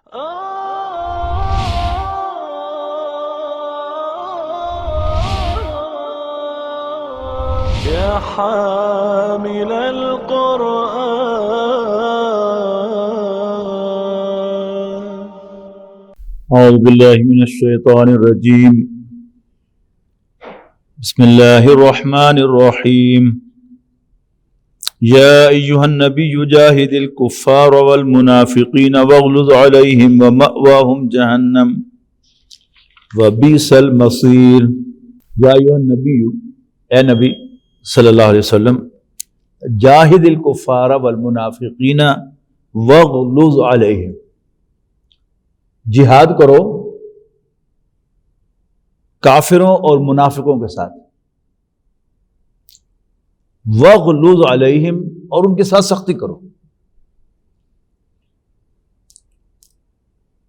يا حامل القرآن. أعوذ بالله من الشيطان الرجيم. بسم الله الرحمن الرحيم. يا أيها النبي جاهد الكفار والمنافقين واغلظ عليهم ومأواهم جهنم وبئس المصير. يا أيها النبي، اے نبی صلی اللہ علیہ وسلم، جاہد الکفار والمنافقین واغلظ علیہم، جہاد کرو کافروں اور منافقوں کے ساتھ، واغلظ علیہم، اور ان کے ساتھ سختی کرو.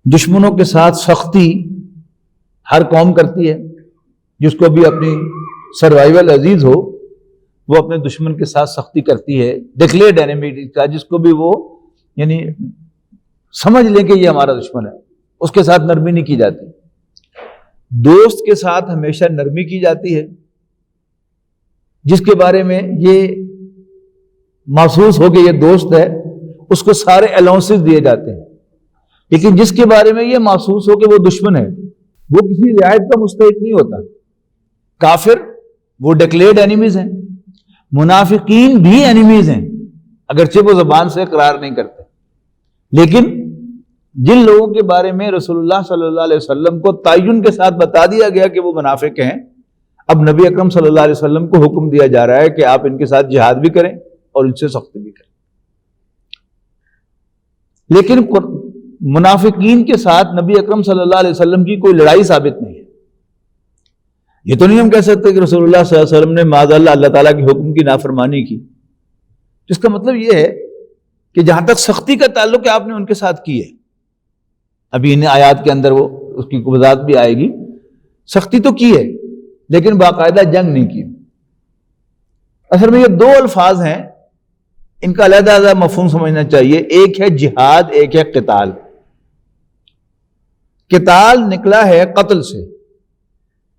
دشمنوں کے ساتھ سختی ہر قوم کرتی ہے. جس کو بھی اپنی سروائیول عزیز ہو وہ اپنے دشمن کے ساتھ سختی کرتی ہے. ڈکلیئرڈ اینیمی کا، جس کو بھی وہ یعنی سمجھ لیں کہ یہ ہمارا دشمن ہے، اس کے ساتھ نرمی نہیں کی جاتی. دوست کے ساتھ ہمیشہ نرمی کی جاتی ہے، جس کے بارے میں یہ محسوس ہو کہ یہ دوست ہے، اس کو سارے الاؤنسز دیے جاتے ہیں. لیکن جس کے بارے میں یہ محسوس ہو کہ وہ دشمن ہے، وہ کسی رعایت کا مستحق نہیں ہوتا. کافر وہ ڈکلیئرڈ اینیمیز ہیں، منافقین بھی اینیمیز ہیں اگرچہ وہ زبان سے اقرار نہیں کرتے. لیکن جن لوگوں کے بارے میں رسول اللہ صلی اللہ علیہ وسلم کو تعین کے ساتھ بتا دیا گیا کہ وہ منافق ہیں، اب نبی اکرم صلی اللہ علیہ وسلم کو حکم دیا جا رہا ہے کہ آپ ان کے ساتھ جہاد بھی کریں اور ان سے سختی بھی کریں. لیکن منافقین کے ساتھ نبی اکرم صلی اللہ علیہ وسلم کی کوئی لڑائی ثابت نہیں ہے. یہ تو نہیں ہم کہہ سکتے کہ رسول اللہ صلی اللہ علیہ وسلم نے معاذ اللہ تعالیٰ کے حکم کی نافرمانی کی. جس کا مطلب یہ ہے کہ جہاں تک سختی کا تعلق ہے آپ نے ان کے ساتھ کی ہے. ابھی ان آیات کے اندر وہ اس کی وضاحت بھی آئے گی. سختی تو کی ہے لیکن باقاعدہ جنگ نہیں کی. اصل میں یہ دو الفاظ ہیں، ان کا علیحدہ علیحدہ مفہوم سمجھنا چاہیے. ایک ہے جہاد، ایک ہے قتال. قتال نکلا ہے قتل سے،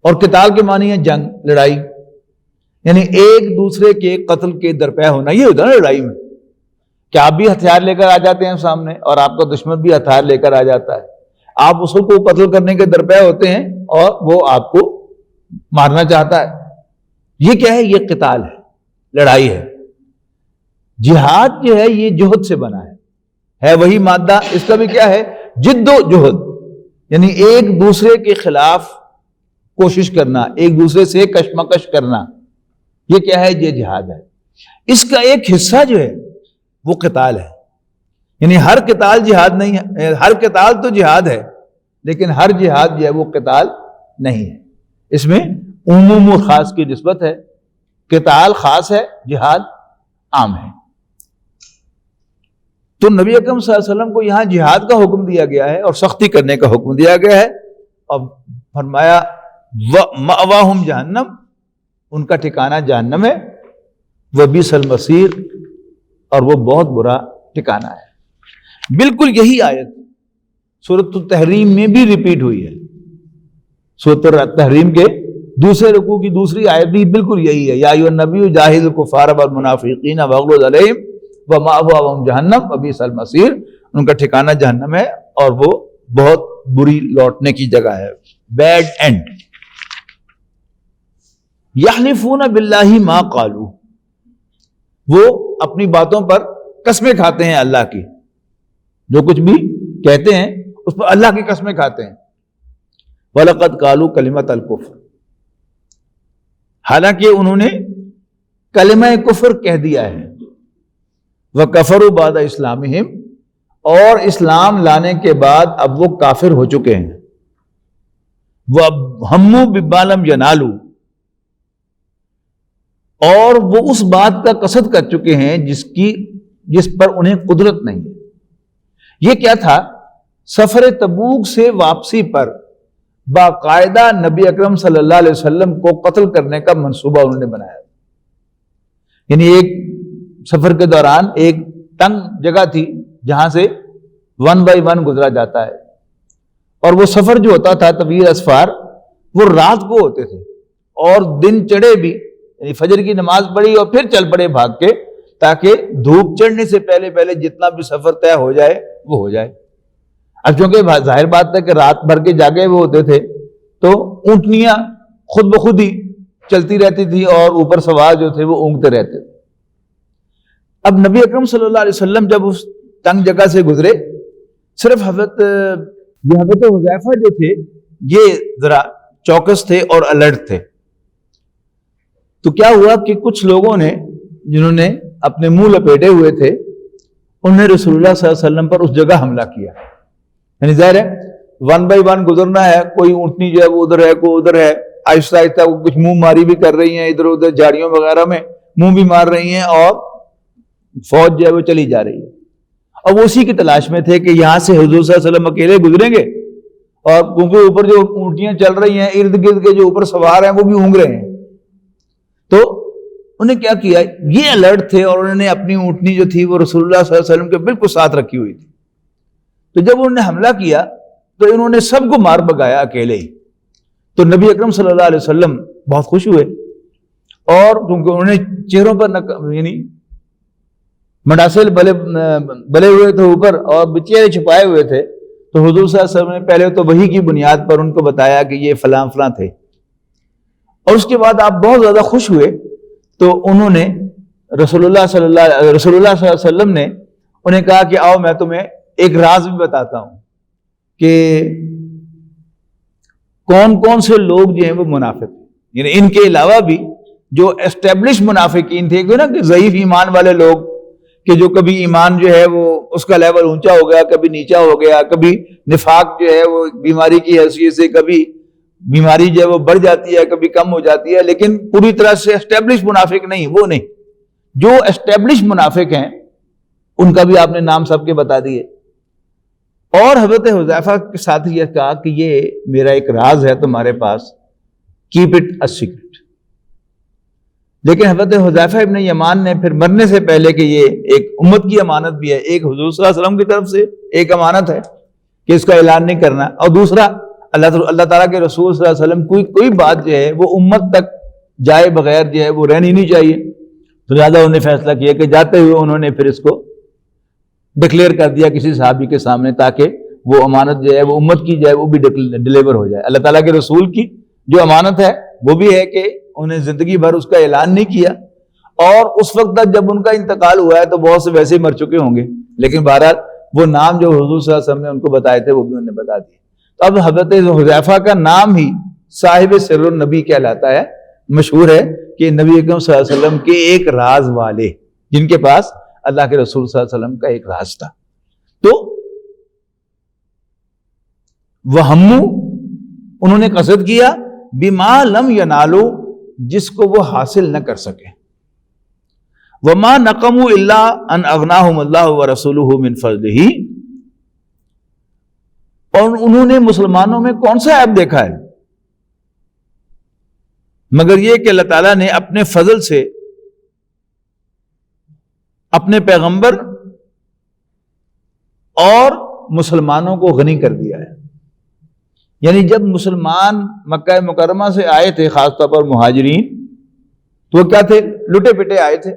اور قتال کے معنی ہے جنگ، لڑائی. یعنی ایک دوسرے کے قتل کے درپے ہونا. یہ ہوتا ہے نا لڑائی میں کہ آپ بھی ہتھیار لے کر آ جاتے ہیں سامنے اور آپ کا دشمن بھی ہتھیار لے کر آ جاتا ہے. آپ اس کو قتل کرنے کے درپے ہوتے ہیں اور وہ آپ کو مارنا چاہتا ہے. یہ کیا ہے؟ یہ قتال ہے، لڑائی ہے. جہاد جو ہے یہ جہد سے بنا ہے وہی مادہ. اس کا بھی کیا ہے؟ جد و جہد، یعنی ایک دوسرے کے خلاف کوشش کرنا، ایک دوسرے سے کشمکش کرنا. یہ کیا ہے؟ یہ جہاد ہے. اس کا ایک حصہ جو ہے وہ قتال ہے. یعنی ہر قتال جہاد نہیں ہے. ہر قتال تو جہاد ہے لیکن ہر جہاد جو ہے وہ قتال نہیں ہے. اس میں عموم و خاص کی نسبت ہے. قتال خاص ہے، جہاد عام ہے. تو نبی اکرم صلی اللہ علیہ وسلم کو یہاں جہاد کا حکم دیا گیا ہے اور سختی کرنے کا حکم دیا گیا ہے. اور فرمایا مأواہم جہنم، ان کا ٹھکانہ جہنم ہے. وبئس المصیر، اور وہ بہت برا ٹھکانہ ہے. بالکل یہی آیت سورۃ التحریم میں بھی ریپیٹ ہوئی ہے. سورۃ التحریم کے دوسرے رکوع کی دوسری آیت بھی بالکل یہی ہے. یا ایھا النبی جاہد الکفار والمنافقین واغلظ علیہم ومأواہم جہنم وبئس المصیر. ان کا ٹھکانہ جہنم ہے اور وہ بہت بری لوٹنے کی جگہ ہے، بیڈ اینڈ. یحلفون باللہ ما قالوا، وہ اپنی باتوں پر قسمیں کھاتے ہیں اللہ کی. جو کچھ بھی کہتے ہیں اس پر اللہ کی قسمیں کھاتے ہیں. وَلَقَدْ قَالُوا كَلِمَةَ الْكُفْرِ، حالانکہ انہوں نے کلمہ کفر کہہ دیا ہے. وَكَفَرُوا بَعْدَ إِسْلَامِهِمْ، اور اسلام لانے کے بعد اب وہ کافر ہو چکے ہیں. وَهَمُّوا بِمَا لَمْ يَنَالُوا، اور وہ اس بات کا قصد کر چکے ہیں جس پر انہیں قدرت نہیں ہے. یہ کیا تھا؟ سفر تبوک سے واپسی پر باقاعدہ نبی اکرم صلی اللہ علیہ وسلم کو قتل کرنے کا منصوبہ انہوں نے بنایا. یعنی ایک سفر کے دوران ایک تنگ جگہ تھی جہاں سے ون بائی ون گزرا جاتا ہے. اور وہ سفر جو ہوتا تھا طویل اسفار وہ رات کو ہوتے تھے اور دن چڑھے بھی، یعنی فجر کی نماز پڑھی اور پھر چل پڑے بھاگ کے، تاکہ دھوپ چڑھنے سے پہلے پہلے جتنا بھی سفر طے ہو جائے وہ ہو جائے. اب چونکہ ظاہر بات ہے کہ رات بھر کے جاگے وہ ہوتے تھے تو اونٹنیاں خود بخود ہی چلتی رہتی تھی اور اوپر سوار جو تھے وہ اونگتے رہتے تھے. اب نبی اکرم صلی اللہ علیہ وسلم جب اس تنگ جگہ سے گزرے، صرف حضرت حذیفہ جو تھے یہ ذرا چوکس تھے اور الرٹ تھے. تو کیا ہوا کہ کچھ لوگوں نے جنہوں نے اپنے منہ لپیٹے ہوئے تھے انہوں نے رسول اللہ صلی اللہ علیہ وسلم پر اس جگہ حملہ کیا. یعنی ظاہر ہے ون بائی ون گزرنا ہے، کوئی اونٹنی جو ہے وہ ادھر ہے، کوئی ادھر ہے، آہستہ آہستہ وہ کچھ منہ ماری بھی کر رہی ہیں ادھر ادھر جھاڑیوں وغیرہ میں منہ بھی مار رہی ہیں، اور فوج جو ہے وہ چلی جا رہی ہے. اور وہ اسی کی تلاش میں تھے کہ یہاں سے حضور صلی اللہ علیہ وسلم اکیلے گزریں گے، اور کیونکہ اوپر جو اونٹیاں چل رہی ہیں ارد گرد کے جو اوپر سوار ہیں وہ بھی اونگ رہے ہیں. تو انہیں کیا کیا، یہ الرٹ تھے اور انہوں نے اپنی اونٹنی جو تھی وہ رسول اللہ صلی اللہ علیہ وسلم کے بالکل ساتھ رکھی ہوئی تھی. تو جب انہوں نے حملہ کیا تو انہوں نے سب کو مار بگایا اکیلے ہی. تو نبی اکرم صلی اللہ علیہ وسلم بہت خوش ہوئے، اور کیونکہ انہوں نے چہروں پر یعنی منڈاسل بلے ہوئے تھے اوپر اور چہرے چھپائے ہوئے تھے، تو حضور صلی اللہ علیہ وسلم نے پہلے تو وحی کی بنیاد پر ان کو بتایا کہ یہ فلاں فلاں تھے. اور اس کے بعد آپ بہت زیادہ خوش ہوئے تو انہوں نے رسول اللہ صلی اللہ علیہ وسلم نے انہیں کہا کہ آؤ میں تمہیں ایک راز بھی بتاتا ہوں کہ کون کون سے لوگ جو ہیں وہ منافق ہیں. یعنی ان کے علاوہ بھی جو اسٹیبلش منافقین تھے نا کہ ضعیف ایمان والے لوگ، کہ جو کبھی ایمان جو ہے وہ اس کا لیول اونچا ہو گیا، کبھی نیچا ہو گیا، کبھی نفاق جو ہے وہ بیماری کی حیثیت سے کبھی بیماری جو ہے وہ بڑھ جاتی ہے کبھی کم ہو جاتی ہے، لیکن پوری طرح سے اسٹیبلش منافق نہیں، وہ نہیں. جو اسٹیبلش منافق ہیں ان کا بھی آپ نے نام سب کے بتا دیے. اور حضرت حذیفہ کے ساتھ یہ کہا کہ یہ میرا ایک راز ہے تمہارے پاس، کیپ اٹ اے سیکرٹ. لیکن حضرت حذیفہ ابن یمان نے پھر مرنے سے پہلے کہ یہ ایک امت کی امانت بھی ہے، ایک حضور صلی اللہ علیہ وسلم کی طرف سے ایک امانت ہے کہ اس کا اعلان نہیں کرنا، اور دوسرا اللہ تعالیٰ کے رسول صلی اللہ علیہ وسلم کوئی بات جو ہے وہ امت تک جائے بغیر جو ہے وہ رہنی نہیں چاہیے. تو لہٰذا انہوں نے فیصلہ کیا کہ جاتے ہوئے انہوں نے پھر اس کو ڈکلیئر کر دیا کسی صحابی کے سامنے، تاکہ وہ امانت جو ہے وہ امت کی جائے وہ بھی ڈیلیور ہو جائے. اللہ تعالیٰ کے رسول کی جو امانت ہے وہ بھی ہے کہ انہیں زندگی بھر اس کا اعلان نہیں کیا، اور اس وقت تک جب ان کا انتقال ہوا ہے تو بہت سے ویسے مر چکے ہوں گے، لیکن بہرحال وہ نام جو حضور صلی اللہ علیہ وسلم نے ان کو بتائے تھے وہ بھی انہوں نے بتا دیے. تو اب حضرت حذیفہ کا نام ہی صاحب سر النبی کہلاتا ہے. مشہور ہے کہ نبی اکرم صلی اللہ علیہ وسلم کے ایک راز والے، جن کے پاس اللہ کے رسول صلی اللہ علیہ وسلم کا ایک راز تھا. تو وہمو انہوں نے قصد کیا بما لم ینالو، جس کو وہ حاصل نہ کر سکے. وما نقموا الا ان اغناہم اللہ ورسولہ من فضلہ، اور انہوں نے مسلمانوں میں کون سا عیب دیکھا ہے مگر یہ کہ اللہ تعالیٰ نے اپنے فضل سے اپنے پیغمبر اور مسلمانوں کو غنی کر دیا ہے. یعنی جب مسلمان مکہ مکرمہ سے آئے تھے، خاص طور پر مہاجرین، تو وہ کیا تھے؟ لٹے پٹے آئے تھے،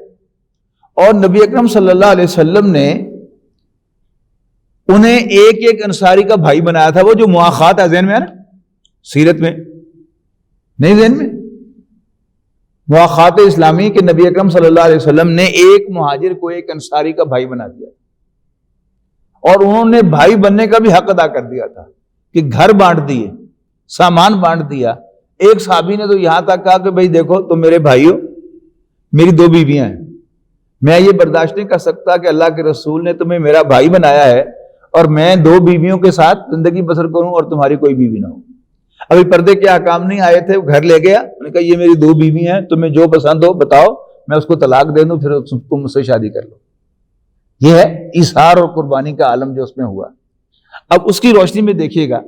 اور نبی اکرم صلی اللہ علیہ وسلم نے انہیں ایک ایک انصاری کا بھائی بنایا تھا. وہ جو مواخات ہے ذہن میں ہے نا، سیرت میں نہیں، ذہن میں مواخات اسلامی کہ نبی اکرم صلی اللہ علیہ وسلم نے ایک مہاجر کو ایک انصاری کا بھائی بنا دیا، اور انہوں نے بھائی بننے کا بھی حق ادا کر دیا تھا کہ گھر بانٹ دیے، سامان بانٹ دیا. ایک صحابی نے تو یہاں تک کہا کہ بھئی دیکھو تم میرے بھائی ہو، میری 2 بیویاں ہیں، میں یہ برداشت نہیں کر سکتا کہ اللہ کے رسول نے تمہیں میرا بھائی بنایا ہے اور میں 2 بیویوں کے ساتھ زندگی بسر کروں اور تمہاری کوئی بیوی نہ ہو. ابھی پردے کے احکام نہیں آئے تھے، گھر لے گیا، انہوں نے کہا یہ میری 2 بیوی ہیں، تمہیں جو پسند ہو بتاؤ، میں اس کو طلاق دے دوں، پھر تم مجھ سے شادی کر لو. یہ ہے ایثار اور قربانی کا عالم جو اس میں ہوا. اب اس کی روشنی میں دیکھیے گا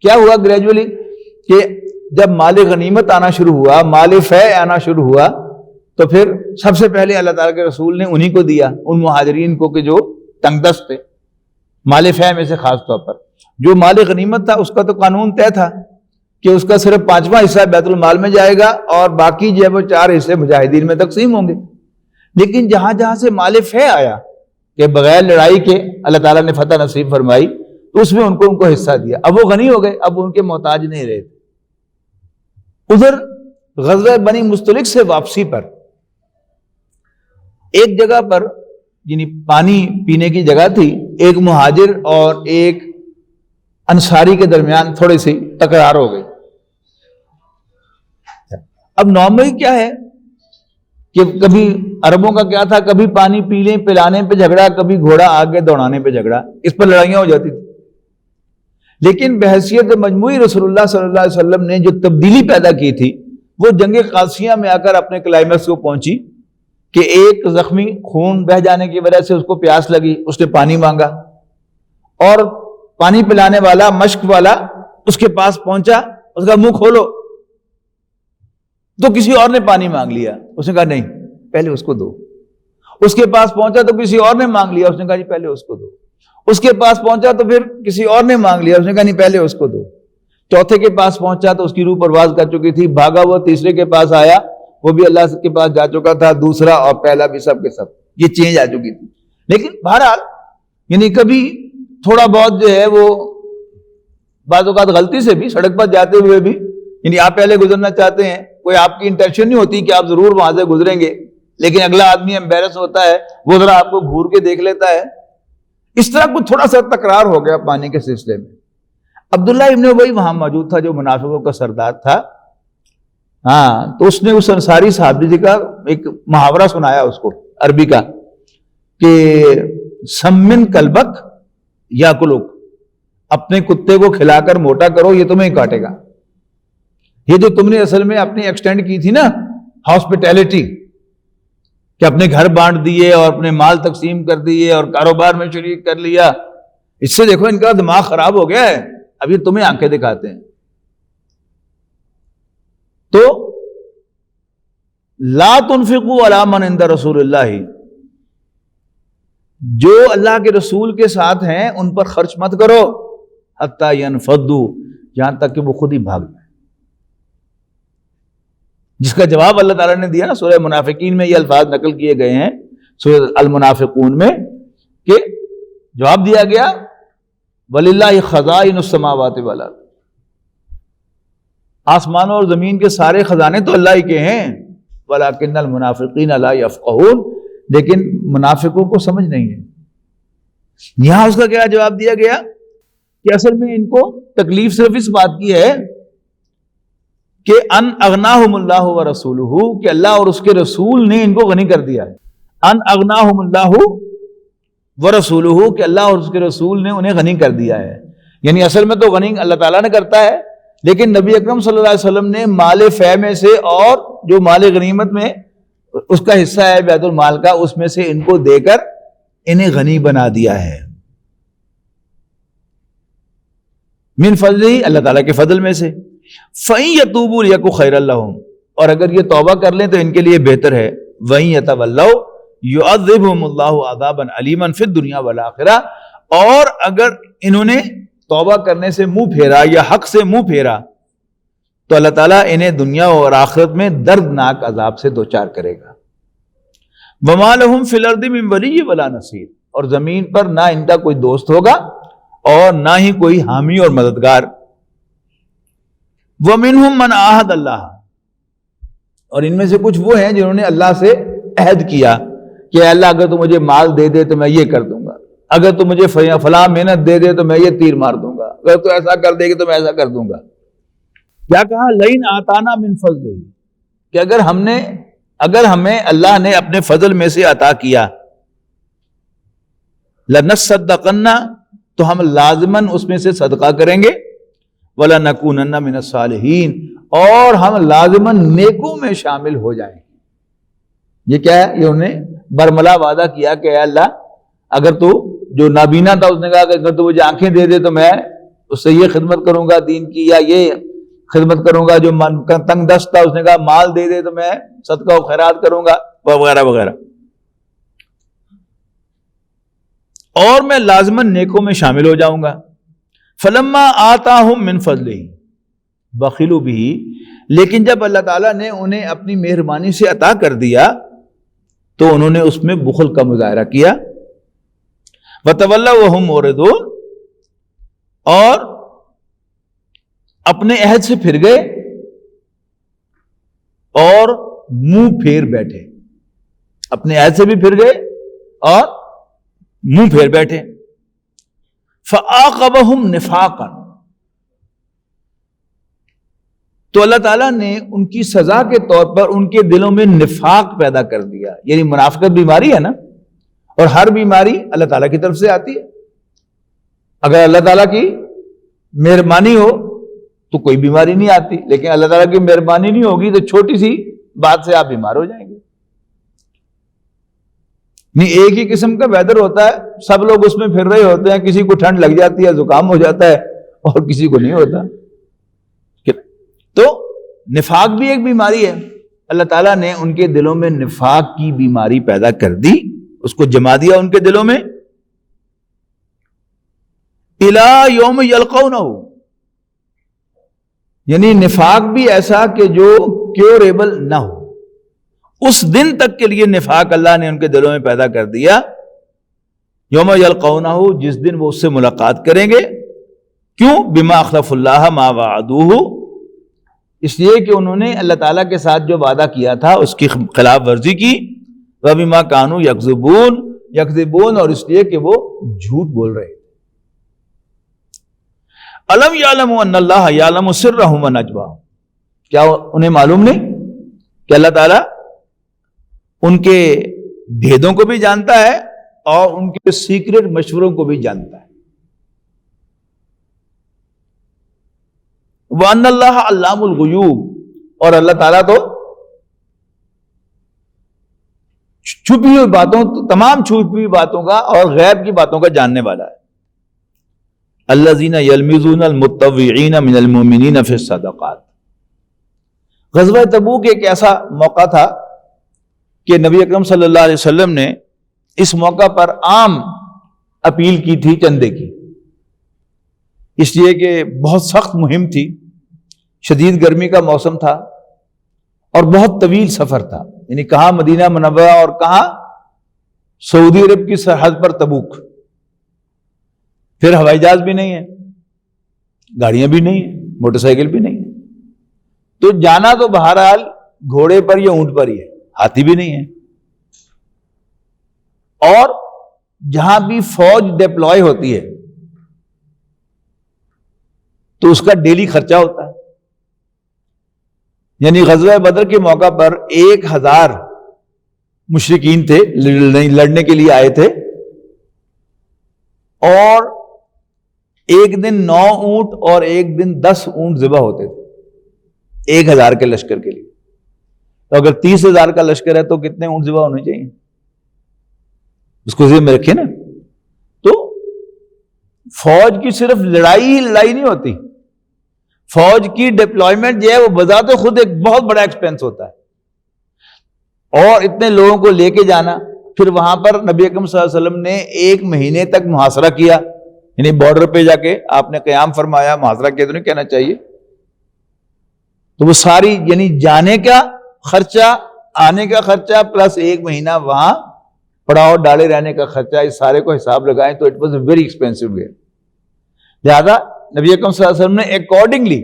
کیا ہوا گریجولی، کہ جب مال غنیمت آنا شروع ہوا، مال فیع آنا شروع ہوا، تو پھر سب سے پہلے اللہ تعالیٰ کے رسول نے انہی کو دیا، ان مہاجرین کو کہ جو تنگ دست تھے. مال فے میں سے خاص طور پر جو مال غنیمت تھا اس کا تو قانون طے تھا کہ اس کا صرف 5واں حصہ بیت المال میں جائے گا اور باقی جو ہے وہ 4 حصے مجاہدین میں تقسیم ہوں گے. لیکن جہاں جہاں سے مال فے آیا کہ بغیر لڑائی کے اللہ تعالیٰ نے فتح نصیب فرمائی تو اس میں ان کو حصہ دیا. اب وہ غنی ہو گئے, اب ان کے محتاج نہیں رہے. ادھر غزوہ بنی مستلق سے واپسی پر ایک جگہ پر یعنی پانی پینے کی جگہ تھی, ایک مہاجر اور ایک انصاری کے درمیان تھوڑی سی تکرار ہو گئی. اب نارملی کیا ہے کہ کبھی عربوں کا کیا تھا, کبھی پانی پینے پلانے پہ جھگڑا, کبھی گھوڑا آگے دوڑانے پہ جھگڑا, اس پر لڑائیاں ہو جاتی تھی. لیکن بحیثیت مجموعی رسول اللہ صلی اللہ علیہ وسلم نے جو تبدیلی پیدا کی تھی وہ جنگ قادسیہ میں آ کر اپنے کلائمیکس کو پہنچی کہ ایک زخمی خون بہ جانے کی وجہ سے اس کو پیاس لگی, اس نے پانی مانگا اور پانی پلانے والا مشک والا اس کے پاس پہنچا, اس کا منہ کھولو, تو کسی اور نے پانی مانگ لیا, اس نے کہا نہیں پہلے اس کو دو. اس کے پاس پہنچا تو کسی اور نے مانگ لیا, اس نے کہا جی پہلے اس کو دو. اس کے پاس پہنچا تو پھر کسی اور نے مانگ لیا, اس نے کہا نہیں پہلے اس کو دو. چوتھے کے پاس پہنچا تو اس کی روح پرواز کر چکی تھی, بھاگا وہ تیسرے کے پاس آیا, وہ بھی اللہ کے پاس جا چکا تھا, دوسرا اور پہلا بھی سب کے سب یہ چینج آ چکی تھی. لیکن بہرحال یعنی کبھی تھوڑا بہت جو ہے وہ بعض اوقات غلطی سے بھی سڑک پر جاتے ہوئے بھی یعنی آپ پہلے گزرنا چاہتے ہیں, کوئی آپ کی انٹینشن نہیں ہوتی کہ آپ ضرور وہاں سے گزریں گے, لیکن اگلا آدمی ایمبیرس ہوتا ہے, وہ ذرا آپ کو گھور کے دیکھ لیتا ہے. اس طرح کچھ تھوڑا سا تکرار ہو گیا پانی کے سلسلے میں. عبداللہ ابن ابی وہاں موجود تھا جو منافقوں کا سردار تھا. ہاں, تو اس نے اس انصاری صحابی جی کا ایک محاورہ سنایا اس کو عربی کا کہ سمن کلبک یا کلوک, اپنے کتے کو کھلا کر موٹا کرو یہ تمہیں کاٹے گا. یہ جو تم نے اصل میں اپنی ایکسٹینڈ کی تھی نا ہاسپٹیلٹی کہ اپنے گھر بانٹ دیے اور اپنے مال تقسیم کر دیے اور کاروبار میں شریک کر لیا, اس سے دیکھو ان کا دماغ خراب ہو گیا ہے, اب یہ تمہیں آنکھیں دکھاتے ہیں. تو لا تنفقوا علی من عند رسول اللہ, جو اللہ کے رسول کے ساتھ ہیں ان پر خرچ مت کرو حتی ینفضوا, یہاں تک کہ وہ خود ہی بھاگ جائیں. جس کا جواب اللہ تعالیٰ نے دیا نا سورہ منافقین میں, یہ الفاظ نقل کیے گئے ہیں سورہ المنافقون میں, کہ جواب دیا گیا وَلِلَّهِ خَزَائِنُ السَّمَاوَاتِ وَالْأَرْضِ, آسمانوں اور زمین کے سارے خزانے تو اللہ ہی کے ہیں, وَلَكِنَّ الْمُنَافِقِينَ لَا يَفْقَهُونَ, لیکن منافقوں کو سمجھ نہیں ہے. یہاں اس کا کیا جواب دیا گیا کہ اصل میں ان کو تکلیف صرف اس بات کی ہے کہ ان اغناہم اللہ ورسولہ, کہ اللہ اور اس کے رسول نے ان کو غنی کر دیا ہے. ان اغناہم اللہ ورسولہ, کہ اللہ اور اس کے رسول نے انہیں غنی کر دیا ہے. یعنی اصل میں تو غنی اللہ تعالیٰ نے کرتا ہے, لیکن نبی اکرم صلی اللہ علیہ وسلم نے مال فے میں سے اور جو مال غنیمت میں اس کا حصہ ہے بیت المال کا, اس میں سے ان کو دے کر انہیں غنی بنا دیا ہے. من فضلہ, اللہ تعالیٰ کے فضل میں سے. فَإِن يَتُوبُوا يَكُ خَيْرًا لَّهُمْ, اور اگر یہ توبہ کر لیں تو ان کے لیے بہتر ہے. وَإِن يَتَوَلَّوْا يُعَذِّبْهُمُ اللَّهُ عَذَابًا عَلِيمًا فِي الدُّنْيَا وَالْآخِرَةِ, اور اگر انہوں نے توبہ کرنے سے منہ پھیرا یا حق سے منہ پھیرا تو اللہ تعالیٰ انہیں دنیا اور آخرت میں دردناک عذاب سے دوچار کرے گا. وَمَا لَهُمْ فِي الْأَرْضِ مِن وَلِيٍّ وَلَا نَصِيرٍ, اور زمین پر نہ ان کا کوئی دوست ہوگا اور نہ ہی کوئی حامی اور مددگار. وَمِنْهُمْ مَنْ عَاهَدَ اللَّهَ, اور ان میں سے کچھ وہ ہیں جنہوں نے اللہ سے عہد کیا کہ اے اللہ اگر تو مجھے مال دے دے تو میں یہ کر دوں گا, اگر تو مجھے فلاں محنت دے دے تو میں یہ تیر مار دوں گا, اگر تو ایسا کر دے گی تو میں ایسا کر دوں گا. کیا کہا لَئِنْ آتَانَا مِنْ فَضْلِهِ, کہ اگر ہمیں اللہ نے اپنے فضل میں سے عطا کیا, لَنَصَّدَّقَنَّ, تو ہم لازماً اس میں سے صدقہ کریں گے. وَلَنَكُونَنَّ مِنَ الصَّالِحِينَ, اور ہم لازماً نیکوں میں شامل ہو جائیں گے. یہ کیا ہے, یہ انہوں نے برملا وعدہ کیا کہ اے اللہ اگر تو, جو نابینا تھا اس نے کہا کہ اگر تو مجھے آنکھیں دے دے تو میں اس سے یہ خدمت کروں گا دین کی, یا یہ خدمت کروں گا. جو تنگ دست تھا اس نے کہا مال دے دے تو میں صدقہ و خیرات کروں گا, وغیرہ وغیرہ. اور میں لازماً نیکوں میں شامل ہو جاؤں گا. فلما آتاہم من فضلہ بخلوا بہ، لیکن جب اللہ تعالیٰ نے انہیں اپنی مہربانی سے عطا کر دیا تو انہوں نے اس میں بخل کا مظاہرہ کیا. وتولوا وہم معرضون، اور اپنے عہد سے پھر گئے اور منہ پھیر بیٹھے. اپنے عہد سے بھی پھر گئے اور منہ پھیر بیٹھے. فعاقبہم نفاقا، تو اللہ تعالیٰ نے ان کی سزا کے طور پر ان کے دلوں میں نفاق پیدا کر دیا. یعنی منافقت بیماری ہے نا، اور ہر بیماری اللہ تعالیٰ کی طرف سے آتی ہے. اگر اللہ تعالیٰ کی مہربانی ہو تو کوئی بیماری نہیں آتی، لیکن اللہ تعالیٰ کی مہربانی نہیں ہوگی تو چھوٹی سی بات سے آپ بیمار ہو جائیں گے. نہیں، ایک ہی قسم کا ویدر ہوتا ہے، سب لوگ اس میں پھر رہے ہوتے ہیں، کسی کو ٹھنڈ لگ جاتی ہے، زکام ہو جاتا ہے، اور کسی کو نہیں ہوتا. تو نفاق بھی ایک بیماری ہے. اللہ تعالیٰ نے ان کے دلوں میں نفاق کی بیماری پیدا کر دی، اس کو جما دیا ان کے دلوں میں. الی یوم یلقونہ، یعنی نفاق بھی ایسا کہ جو کیوریبل نہ ہو، اس دن تک کے لیے نفاق اللہ نے ان کے دلوں میں پیدا کر دیا. یوم یلقونہ، جس دن وہ اس سے ملاقات کریں گے. کیوں؟ بما اخلف اللہ ما وعدوہ، اس لیے کہ انہوں نے اللہ تعالیٰ کے ساتھ جو وعدہ کیا تھا اس کی خلاف ورزی کی. وبما کانوا یکذبون، اور اس لیے کہ وہ جھوٹ بول رہے. الم یعلموا ان اللہ یعلم سرهم ونجواهم، کیا انہیں معلوم نہیں کہ اللہ تعالیٰ ان کے بھیدوں کو بھی جانتا ہے اور ان کے سیکرٹ مشوروں کو بھی جانتا ہے. وَأَنَّ اللَّهَ عَلَّامُ الْغُيُوبِ، اور اللہ تعالیٰ تو چھپی ہوئی باتوں، تمام چھپی ہوئی باتوں کا اور غیب کی باتوں کا جاننے والا ہے. الَّذِينَ يَلْمِزُونَ الْمُطَّوِّعِينَ مِنَ الْمُؤْمِنِينَ فِي الصَّدَقَاتِ. غزوہ تبوک ایک ایسا موقع تھا کہ نبی اکرم صلی اللہ علیہ وسلم نے اس موقع پر عام اپیل کی تھی چندے کی، اس لیے کہ بہت سخت مہم تھی، شدید گرمی کا موسم تھا اور بہت طویل سفر تھا. یعنی کہاں مدینہ منورہ اور کہاں سعودی عرب کی سرحد پر تبوک. پھر ہوائی جہاز بھی نہیں ہے، گاڑیاں بھی نہیں ہیں، موٹر سائیکل بھی نہیں ہے. تو جانا تو بہرحال گھوڑے پر یا اونٹ پر ہی ہے، ہاتھی بھی نہیں ہے. اور جہاں بھی فوج ڈپلوائے ہوتی ہے تو اس کا ڈیلی خرچہ ہوتا ہے. یعنی غزوہ بدر کے موقع پر 1000 مشرکین تھے، لڑنے کے لیے آئے تھے، اور ایک دن 9 اونٹ اور ایک دن 10 اونٹ ذبح ہوتے تھے 1000 کے لشکر کے لیے. تو اگر 30,000 کا لشکر ہے تو کتنے اونٹ ذبح ہونے چاہیے؟ اس کو ذہن میں رکھیں نا. تو فوج کی صرف لڑائی ہی لڑائی نہیں ہوتی، فوج کی ڈپلائمنٹ جو ہے وہ بذات خود ایک بہت بڑا ایکسپینس ہوتا ہے. اور اتنے لوگوں کو لے کے جانا، پھر وہاں پر نبی اکرم صلی اللہ علیہ وسلم نے 1 مہینے تک محاصرہ کیا. یعنی بارڈر پہ جا کے آپ نے قیام فرمایا، محاصرہ کیا تو نہیں کہنا چاہیے. تو وہ ساری یعنی جانے کا خرچہ، آنے کا خرچہ، پلس 1 مہینہ وہاں پڑاؤ ڈالے رہنے کا خرچہ، اس سارے کو حساب لگائیں تو it was a very expensive way. لہذا نبی اکرم صلی اللہ علیہ وسلم نے اکارڈنگلی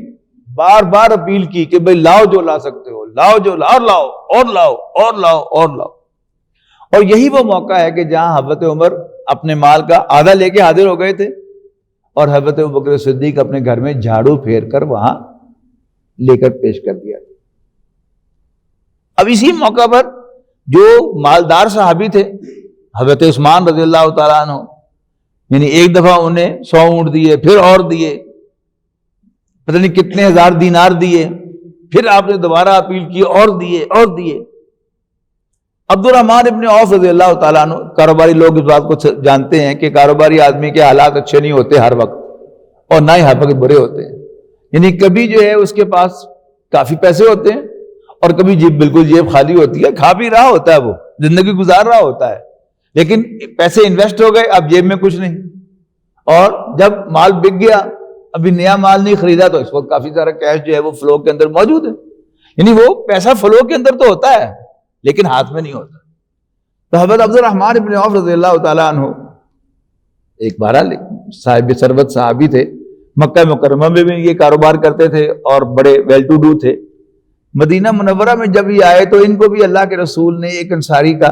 بار بار اپیل کی کہ بھئی لاؤ جو لا سکتے ہو، لاؤ جو لاؤ، اور لاؤ اور لاؤ اور لاؤ اور لاؤ. اور یہی وہ موقع ہے کہ جہاں حضرت عمر اپنے مال کا آدھا لے کے حاضر ہو گئے تھے اور حضرت ابوبکر صدیق اپنے گھر میں جھاڑو پھیر کر وہاں لے کر پیش کر دیا. اب اسی موقع پر جو مالدار صحابی تھے حضرت عثمان رضی اللہ تعالیٰ عنہ، یعنی ایک دفعہ انہیں 100 اونٹ دیے، پھر اور دیے، پتہ نہیں کتنے 1000 دینار دیے، پھر آپ نے دوبارہ اپیل کی اور دیے اور دیے. عبد الرحمن ابن عوف رضی اللہ تعالیٰ عنہ، کاروباری لوگ اس بات کو جانتے ہیں کہ کاروباری آدمی کے حالات اچھے نہیں ہوتے ہر وقت، اور نہ ہی ہر وقت برے ہوتے ہیں. یعنی کبھی جو ہے اس کے پاس کافی پیسے ہوتے ہیں اور کبھی بالکل جیب خالی ہوتی ہے، کھا بھی رہا ہوتا ہے، وہ زندگی گزار رہا ہوتا ہے، لیکن پیسے انویسٹ ہو گئے، اب جیب میں کچھ نہیں، اور جب مال بک گیا، ابھی نیا مال نہیں خریدا، تو اس وقت کافی سارا کیش جو ہے وہ فلو کے اندر موجود ہے. یعنی وہ پیسہ فلو کے اندر تو ہوتا ہے لیکن ہاتھ میں نہیں ہوتا. تو حضرت عبد الرحمن بن عوف رضی اللہ تعالیٰ عنہ ایک بہرحال صاحب ثروت صحابی تھے، مکہ مکرمہ میں بھی یہ کاروبار کرتے تھے اور بڑے ویل ٹو ڈو تھے. مدینہ منورہ میں جب یہ آئے تو ان کو بھی اللہ کے رسول نے ایک انصاری کا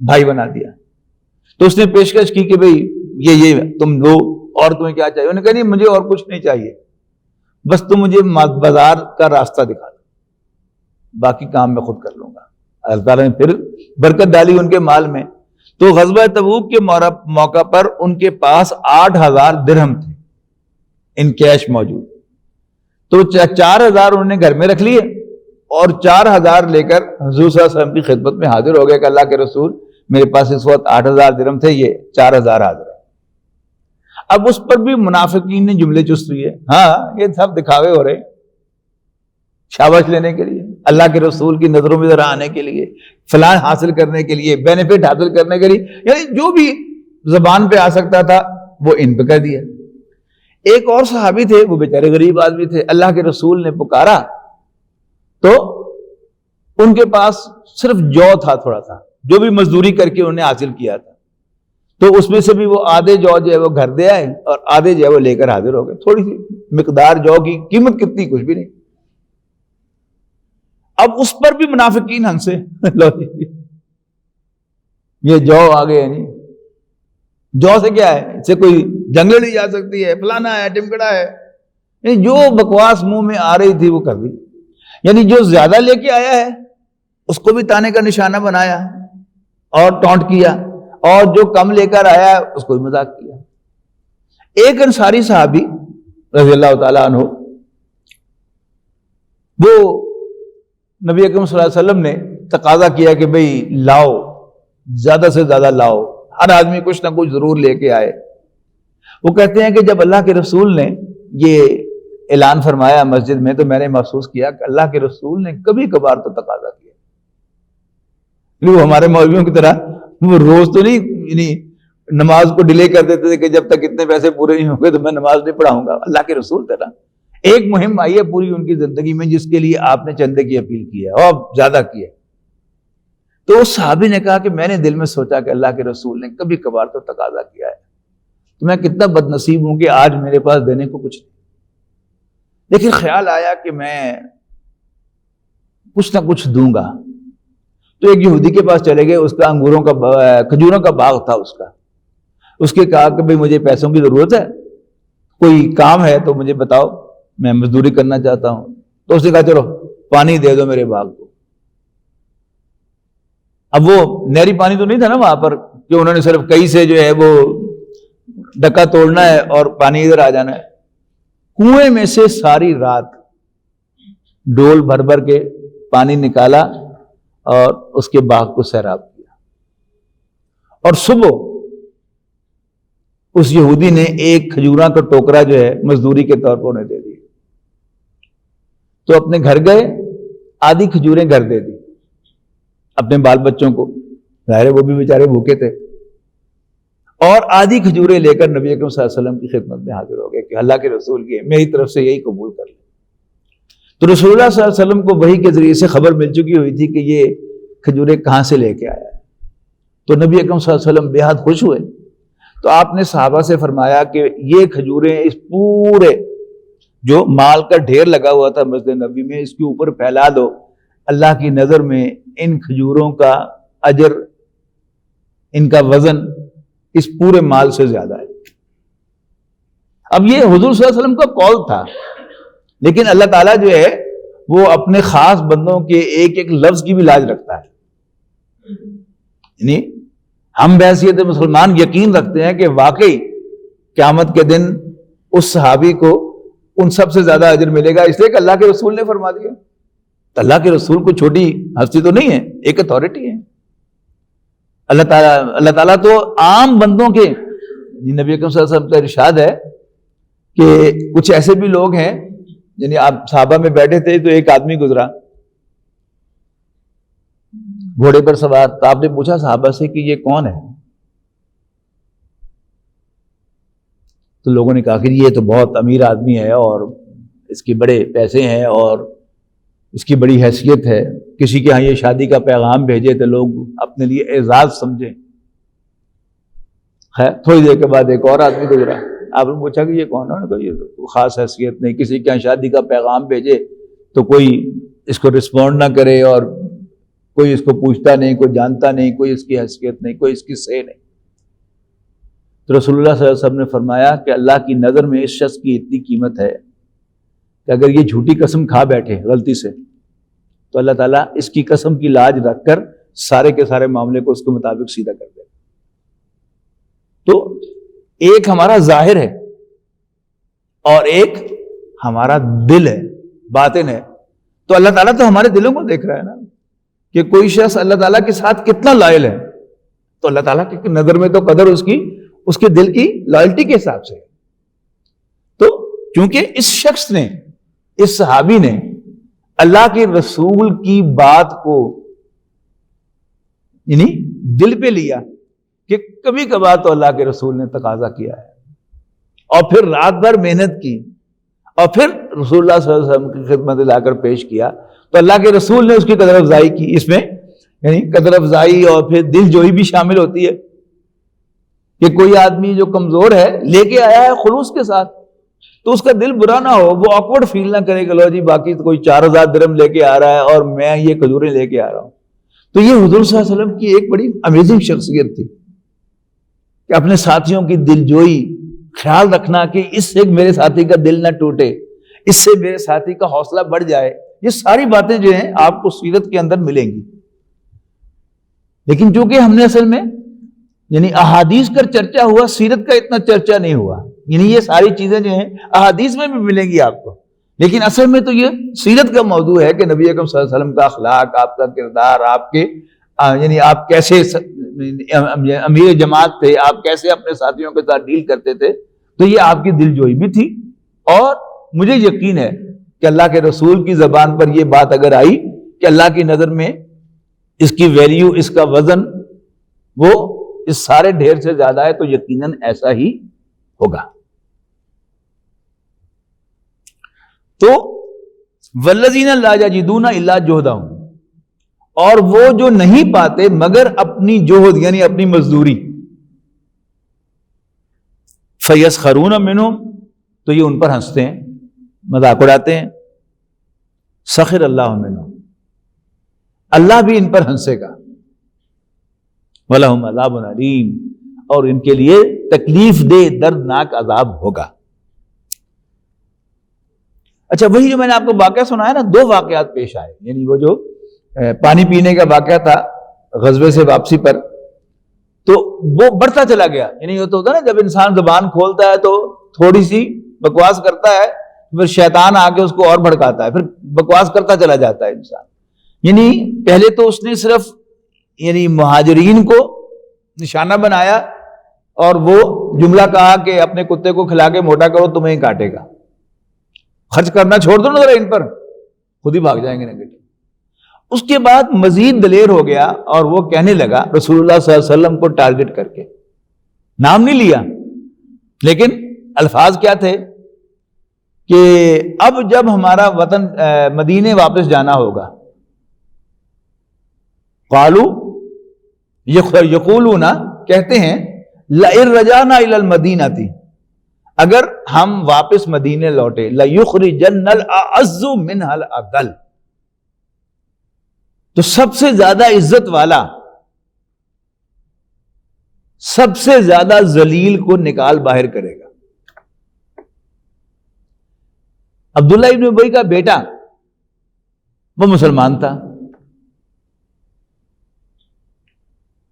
بھائی بنا دیا. تو اس نے پیشکش کی کہ بھئی یہ تم لو، اور تمہیں کیا چاہیے؟ انہوں نے کہا نہیں مجھے اور کچھ نہیں چاہیے، بس تم مجھے بازار کا راستہ دکھا دو، باقی کام میں خود کر لوں گا. اللہ تعالیٰ نے پھر برکت ڈالی ان کے مال میں. تو غزوہ تبوک کے موقع پر ان کے پاس 8,000 درہم تھے ان کیش موجود. تو 4,000 انہوں نے گھر میں رکھ لیے اور 4,000 لے کر حضور صلی اللہ علیہ وسلم کی خدمت میں حاضر ہو گئے کہ اللہ کے رسول میرے پاس اس وقت 8,000 درہم تھے، یہ 4,000 حاضر ہے. اب اس پر بھی منافقین نے جملے چست ہوئے، ہاں یہ سب دکھاوے ہو رہے، شاباش لینے کے لیے، اللہ کے رسول کی نظروں میں ذرا آنے کے لیے، فلاں حاصل کرنے کے لیے، بینیفٹ حاصل کرنے کے لیے، یعنی جو بھی زبان پہ آ سکتا تھا وہ ان پہ کر دیا. ایک اور صحابی تھے، وہ بیچارے غریب آدمی تھے، اللہ کے رسول نے پکارا تو ان کے پاس صرف جو تھا، تھوڑا سا جو بھی مزدوری کر کے انہوں نے حاصل کیا تھا، تو اس میں سے بھی وہ آدھے جو ہے وہ گھر دے آئے اور آدھے جو ہے وہ لے کر حاضر ہو گئے. تھوڑی سی مقدار جو کی قیمت کتنی، کچھ بھی نہیں. اب اس پر بھی منافقین ہنسے، لو جی یہ جو آگے ہے، نہیں جو سے کیا ہے، اس سے کوئی جنگ لڑی جا سکتی ہے، فلانا ہے، ٹمکڑا ہے، جو بکواس منہ میں آ رہی تھی وہ کر دی. یعنی جو زیادہ لے کے آیا ہے اس کو بھی تانے کا نشانہ بنایا اور ٹونٹ کیا، اور جو کم لے کر آیا ہے اس کو بھی مذاق کیا. ایک انصاری صحابی رضی اللہ تعالیٰ عنہ، وہ نبی اکرم صلی اللہ علیہ وسلم نے تقاضا کیا کہ بھئی لاؤ، زیادہ سے زیادہ لاؤ، ہر آدمی کچھ نہ کچھ ضرور لے کے آئے. وہ کہتے ہیں کہ جب اللہ کے رسول نے یہ اعلان فرمایا مسجد میں تو میں نے محسوس کیا کہ اللہ کے رسول نے کبھی کبھار تو تقاضا کیا. وہ ہمارے مولویوں کی طرح وہ روز تو نہیں، یعنی نماز کو ڈیلے کر دیتے تھے کہ جب تک اتنے پیسے پورے نہیں ہوں گے تو میں نماز نہیں پڑھاؤں گا. اللہ کے رسول طرح ایک مہم آئی ہے پوری ان کی زندگی میں جس کے لیے آپ نے چندے کی اپیل کی ہے اور زیادہ کی ہے. تو اس صحابی نے کہا کہ میں نے دل میں سوچا کہ اللہ کے رسول نے کبھی کبھار تو تقاضا کیا ہے، تو میں کتنا بد نصیب ہوں کہ آج میرے پاس دینے کو کچھ نہیں. لیکن خیال آیا کہ میں کچھ نہ کچھ دوں گا. تو ایک یہودی کے پاس چلے گئے، اس کا انگوروں کا کھجوروں کا باغ تھا اس کے کہا کہ بھئی مجھے پیسوں کی ضرورت ہے، کوئی کام ہے تو مجھے بتاؤ، میں مزدوری کرنا چاہتا ہوں. تو اس نے کہا چلو پانی دے دو میرے باغ کو. اب وہ نہری پانی تو نہیں تھا نا وہاں پر کہ انہوں نے صرف کئی سے جو ہے وہ ڈکا توڑنا ہے اور پانی ادھر آ جانا ہے. کنویں میں سے ساری رات ڈول بھر بھر کے پانی نکالا اور اس کے باغ کو سیراب کیا. اور صبح اس یہودی نے ایک کھجوراں کا ٹوکرا جو ہے مزدوری کے طور پر انہیں دے دی. تو اپنے گھر گئے، آدھی کھجوریں گھر دے دی اپنے بال بچوں کو، ظاہر ہے وہ بھی بیچارے بھوکے تھے، اور آدھی کھجوریں لے کر نبی اکرم صلی اللہ علیہ وسلم کی خدمت میں حاضر ہو گئے کہ اللہ کے رسول کی میری طرف سے یہی قبول کر لیں. تو رسول اللہ صلی اللہ علیہ وسلم کو وحی کے ذریعے سے خبر مل چکی ہوئی تھی کہ یہ کھجوریں کہاں سے لے کے آیا ہے. تو نبی اکرم صلی اللہ علیہ وسلم بے حد خوش ہوئے. تو آپ نے صحابہ سے فرمایا کہ یہ کھجوریں اس پورے جو مال کا ڈھیر لگا ہوا تھا مسجد نبی میں، اس کے اوپر پھیلا دو. اللہ کی نظر میں ان کھجوروں کا اجر، ان کا وزن اس پورے مال سے زیادہ ہے. اب یہ حضور صلی اللہ علیہ وسلم کا قول تھا، لیکن اللہ تعالیٰ جو ہے وہ اپنے خاص بندوں کے ایک ایک لفظ کی بھی لاج رکھتا ہے. یعنی ہم بحیثیت مسلمان یقین رکھتے ہیں کہ واقعی قیامت کے دن اس صحابی کو ان سب سے زیادہ اجر ملے گا، اس لیے کہ اللہ کے رسول نے فرما دیا. تو اللہ کے رسول کو چھوٹی ہستی تو نہیں ہے، ایک اتھارٹی ہے. اللہ تعالیٰ تو عام بندوں کے، نبی اکرم صلی اللہ علیہ وسلم کا ارشاد ہے کہ کچھ ایسے بھی لوگ ہیں، یعنی آپ صحابہ میں بیٹھے تھے تو ایک آدمی گزرا گھوڑے پر سوار. تو آپ نے پوچھا صحابہ سے کہ یہ کون ہے؟ تو لوگوں نے کہا کہ یہ تو بہت امیر آدمی ہے اور اس کے بڑے پیسے ہیں اور اس کی بڑی حیثیت ہے، کسی کے ہاں یہ شادی کا پیغام بھیجے تو لوگ اپنے لیے اعزاز سمجھیں۔ خیر تھوڑی دیر کے بعد ایک اور آدمی گزرا، آپ نے پوچھا کہ یہ کون ہے؟ انہوں نے کہا یہ تو خاص حیثیت نہیں، کسی کے ہاں شادی کا پیغام بھیجے تو کوئی اس کو رسپونڈ نہ کرے اور کوئی اس کو پوچھتا نہیں، کوئی جانتا نہیں، کوئی اس کی حیثیت نہیں، کوئی اس کی سے نہیں۔ تو رسول اللہ صلی اللہ علیہ وسلم نے فرمایا کہ اللہ کی نظر میں اس شخص کی اتنی قیمت ہے کہ اگر یہ جھوٹی قسم کھا بیٹھے غلطی سے تو اللہ تعالیٰ اس کی قسم کی لاج رکھ کر سارے کے سارے معاملے کو اس کے مطابق سیدھا کر دے۔ تو ایک ہمارا ظاہر ہے اور ایک ہمارا دل ہے، باطن ہے۔ تو اللہ تعالیٰ تو ہمارے دلوں کو دیکھ رہا ہے نا، کہ کوئی شخص اللہ تعالیٰ کے ساتھ کتنا لائل ہے، تو اللہ تعالیٰ کی نظر میں تو قدر اس کے دل کی لائلٹی کے حساب سے ہے۔ تو چونکہ اس شخص نے، اس صحابی نے اللہ کے رسول کی بات کو یعنی دل پہ لیا کہ کبھی کبھار تو اللہ کے رسول نے تقاضا کیا ہے، اور پھر رات بھر محنت کی اور پھر رسول اللہ صلی اللہ علیہ وسلم کی خدمت لا کر پیش کیا، تو اللہ کے رسول نے اس کی قدر افزائی کی۔ اس میں یعنی قدر افزائی اور پھر دل جوئی بھی شامل ہوتی ہے کہ کوئی آدمی جو کمزور ہے لے کے آیا ہے خلوص کے ساتھ، تو اس کا دل برا نہ ہو، وہ آکورڈ فیل نہ کرے کہ لو جی باقی تو کوئی 4000 درہم لے کے آ رہا ہے اور میں یہ کھجوریں لے کے آ رہا ہوں۔ تو یہ حضور صلی اللہ علیہ وسلم کی ایک بڑی امیزنگ شخصیت تھی کہ اپنے ساتھیوں کی دل جوئی، خیال رکھنا کہ اس سے میرے ساتھی کا دل نہ ٹوٹے، اس سے میرے ساتھی کا حوصلہ بڑھ جائے۔ یہ ساری باتیں جو ہیں آپ کو سیرت کے اندر ملیں گی۔ لیکن چونکہ ہم نے اصل میں یعنی احادیث کا چرچا ہوا، سیرت کا اتنا چرچا نہیں ہوا، یعنی یہ ساری چیزیں جو ہیں احادیث میں بھی ملیں گی آپ کو، لیکن اصل میں تو یہ سیرت کا موضوع ہے کہ نبی اکرم صلی اللہ علیہ وسلم کا اخلاق، آپ کا کردار، آپ کے یعنی آپ کیسے امیر جماعت تھے، آپ کیسے اپنے ساتھیوں کے ساتھ ڈیل کرتے تھے۔ تو یہ آپ کی دل جوئی بھی تھی، اور مجھے یقین ہے کہ اللہ کے رسول کی زبان پر یہ بات اگر آئی کہ اللہ کی نظر میں اس کی ویلیو، اس کا وزن وہ اس سارے ڈھیر سے زیادہ ہے، تو یقیناً ایسا ہی ہوگا۔ تو والذین لا یجدون الا جہدہم، اور وہ جو نہیں پاتے مگر اپنی جوہد یعنی اپنی مزدوری، فیسخرون منہم، تو یہ ان پر ہنستے ہیں، مذاق اڑاتے ہیں۔ سخر اللہ منہم، اللہ بھی ان پر ہنسے گا۔ وَلَهُمْ عَذَابٌ عَلِيمٌ، اور ان کے لیے تکلیف دہ دردناک عذاب ہوگا۔ اچھا، وہی جو میں نے آپ کو واقعہ سنایا نا، دو واقعات پیش آئے، یعنی وہ جو پانی پینے کا واقعہ تھا غزوے سے واپسی پر، تو وہ بڑھتا چلا گیا۔ یعنی یہ تو ہوتا ہے نا، جب انسان زبان کھولتا ہے تو تھوڑی سی بکواس کرتا ہے، پھر شیطان آ کے اس کو اور بھڑکاتا ہے، پھر بکواس کرتا چلا جاتا ہے انسان۔ یعنی پہلے تو اس نے صرف یعنی مہاجرین کو نشانہ بنایا اور وہ جملہ کہا کہ اپنے کتے کو کھلا کے موٹا کرو، تمہیں ہی کاٹے گا، خرچ کرنا چھوڑ دو نا ذرا ان پر، خود ہی بھاگ جائیں گے نگیٹو۔ اس کے بعد مزید دلیر ہو گیا اور وہ کہنے لگا رسول اللہ صلی اللہ علیہ وسلم کو ٹارگٹ کر کے، نام نہیں لیا لیکن الفاظ کیا تھے کہ اب جب ہمارا وطن مدینے واپس جانا ہوگا، قالو یقولون، کہتے ہیں، لئن رجعنا الی المدینہ، اگر ہم واپس مدینے لوٹے، لَيُخْرِجَنَّ الْأَعَزُّ مِنْهَا الْأَذَلَّ، تو سب سے زیادہ عزت والا سب سے زیادہ ذلیل کو نکال باہر کرے گا۔ عبداللہ ابن ابی کا بیٹا وہ مسلمان تھا،